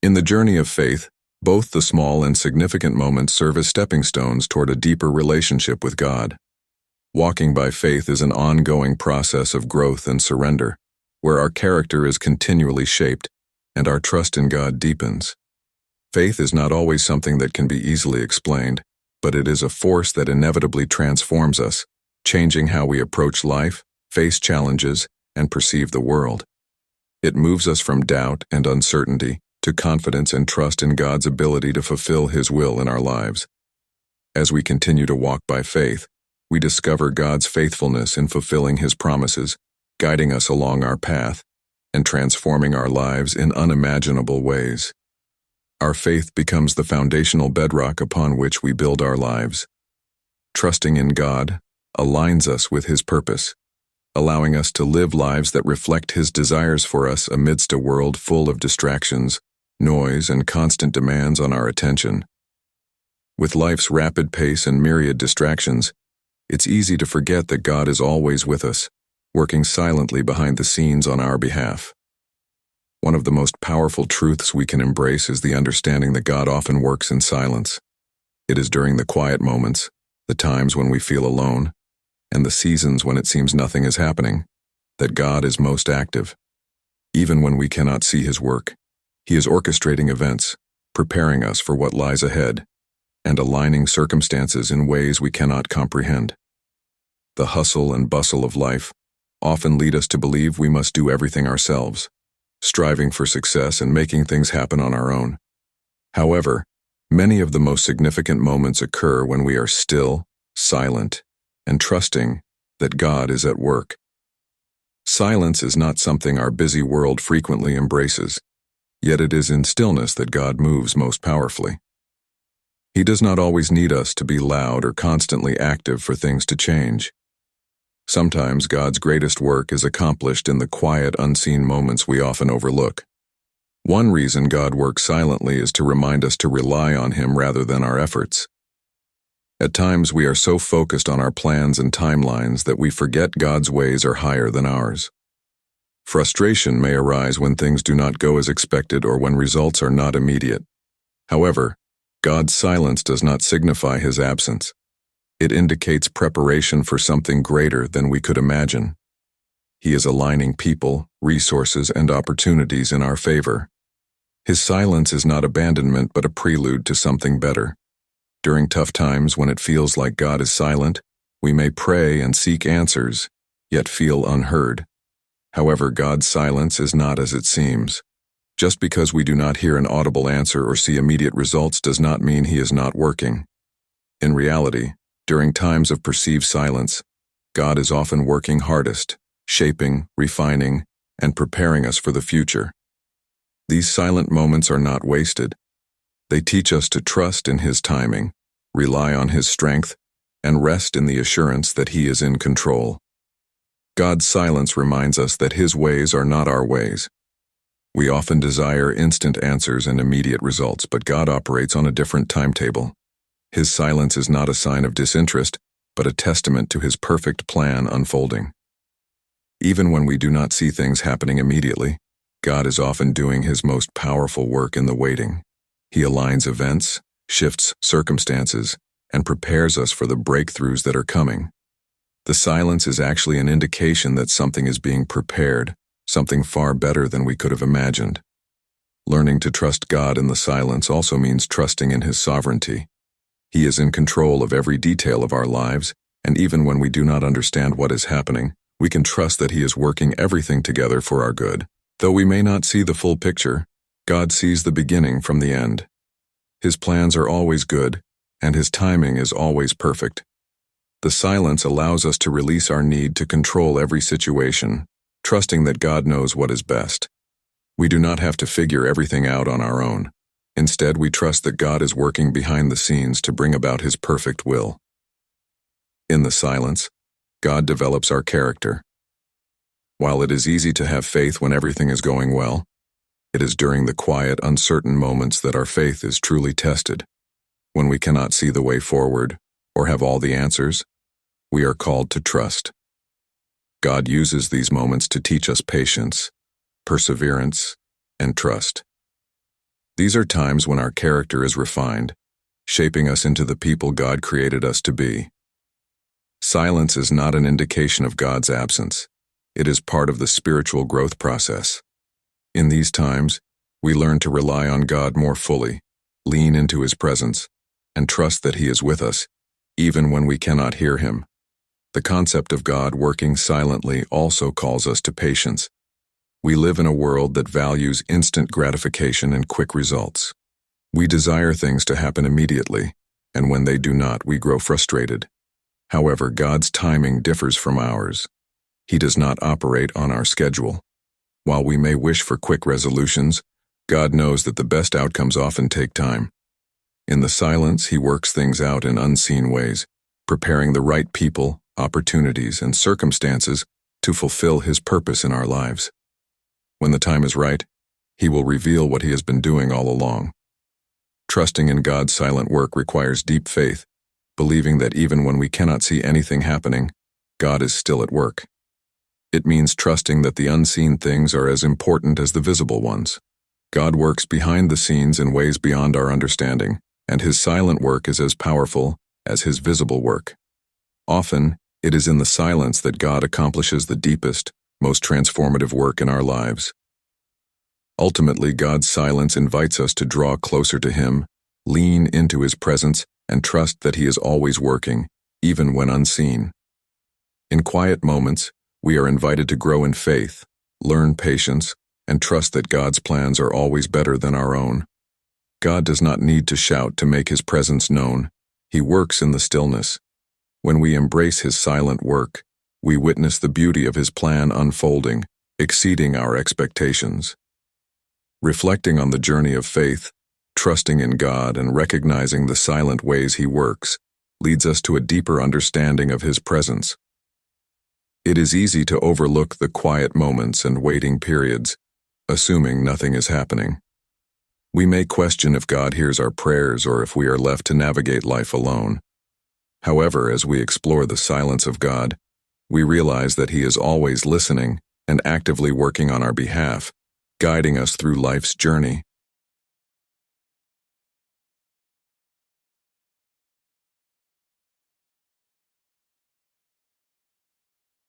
In the journey of faith, both the small and significant moments serve as stepping stones toward a deeper relationship with God. Walking by faith is an ongoing process of growth and surrender, where our character is continually shaped and our trust in God deepens. Faith is not always something that can be easily explained, but it is a force that inevitably transforms us, changing how we approach life, face challenges, and perceive the world. It moves us from doubt and uncertainty to confidence and trust in God's ability to fulfill His will in our lives. As we continue to walk by faith, we discover God's faithfulness in fulfilling His promises, guiding us along our path, and transforming our lives in unimaginable ways. Our faith becomes the foundational bedrock upon which we build our lives. Trusting in God aligns us with His purpose, allowing us to live lives that reflect His desires for us amidst a world full of distractions, noise, and constant demands on our attention. With life's rapid pace and myriad distractions, it's easy to forget that God is always with us, working silently behind the scenes on our behalf. One of the most powerful truths we can embrace is the understanding that God often works in silence. It is during the quiet moments, the times when we feel alone, and the seasons when it seems nothing is happening, that God is most active. Even when we cannot see His work, He is orchestrating events, preparing us for what lies ahead, and aligning circumstances in ways we cannot comprehend. The hustle and bustle of life often lead us to believe we must do everything ourselves, striving for success and making things happen on our own. However, many of the most significant moments occur when we are still, silent, and trusting that God is at work. Silence is not something our busy world frequently embraces, yet it is in stillness that God moves most powerfully. He does not always need us to be loud or constantly active for things to change. Sometimes God's greatest work is accomplished in the quiet, unseen moments we often overlook. One reason God works silently is to remind us to rely on Him rather than our efforts. At times we are so focused on our plans and timelines that we forget God's ways are higher than ours. Frustration may arise when things do not go as expected or when results are not immediate. However, God's silence does not signify His absence. It indicates preparation for something greater than we could imagine. He is aligning people, resources, and opportunities in our favor. His silence is not abandonment but a prelude to something better. During tough times when it feels like God is silent, we may pray and seek answers, yet feel unheard. However, God's silence is not as it seems. Just because we do not hear an audible answer or see immediate results does not mean He is not working. In reality, during times of perceived silence, God is often working hardest, shaping, refining, and preparing us for the future. These silent moments are not wasted. They teach us to trust in His timing, rely on His strength, and rest in the assurance that He is in control. God's silence reminds us that His ways are not our ways. We often desire instant answers and immediate results, but God operates on a different timetable. His silence is not a sign of disinterest, but a testament to His perfect plan unfolding. Even when we do not see things happening immediately, God is often doing His most powerful work in the waiting. He aligns events, shifts circumstances, and prepares us for the breakthroughs that are coming. The silence is actually an indication that something is being prepared, something far better than we could have imagined. Learning to trust God in the silence also means trusting in His sovereignty. He is in control of every detail of our lives, and even when we do not understand what is happening, we can trust that He is working everything together for our good. Though we may not see the full picture, God sees the beginning from the end. His plans are always good, and His timing is always perfect. The silence allows us to release our need to control every situation, trusting that God knows what is best. We do not have to figure everything out on our own. Instead, we trust that God is working behind the scenes to bring about His perfect will. In the silence, God develops our character. While it is easy to have faith when everything is going well, it is during the quiet, uncertain moments that our faith is truly tested. When we cannot see the way forward or have all the answers, we are called to trust. God uses these moments to teach us patience, perseverance, and trust. These are times when our character is refined, shaping us into the people God created us to be. Silence is not an indication of God's absence. It is part of the spiritual growth process. In these times, we learn to rely on God more fully, lean into His presence, and trust that He is with us, even when we cannot hear Him. The concept of God working silently also calls us to patience. We live in a world that values instant gratification and quick results. We desire things to happen immediately, and when they do not, we grow frustrated. However, God's timing differs from ours. He does not operate on our schedule. While we may wish for quick resolutions, God knows that the best outcomes often take time. In the silence, He works things out in unseen ways, preparing the right people, opportunities, and circumstances to fulfill His purpose in our lives. When the time is right, He will reveal what He has been doing all along. Trusting in God's silent work requires deep faith, believing that even when we cannot see anything happening, God is still at work. It means trusting that the unseen things are as important as the visible ones. God works behind the scenes in ways beyond our understanding, and His silent work is as powerful as His visible work. Often, it is in the silence that God accomplishes the deepest, most transformative work in our lives. Ultimately, God's silence invites us to draw closer to Him, lean into His presence, and trust that He is always working, even when unseen. In quiet moments, we are invited to grow in faith, learn patience, and trust that God's plans are always better than our own. God does not need to shout to make His presence known. He works in the stillness. When we embrace His silent work, we witness the beauty of His plan unfolding, exceeding our expectations. Reflecting on the journey of faith, trusting in God and recognizing the silent ways He works, leads us to a deeper understanding of His presence. It is easy to overlook the quiet moments and waiting periods, assuming nothing is happening. We may question if God hears our prayers or if we are left to navigate life alone. However, as we explore the silence of God, we realize that He is always listening and actively working on our behalf, guiding us through life's journey.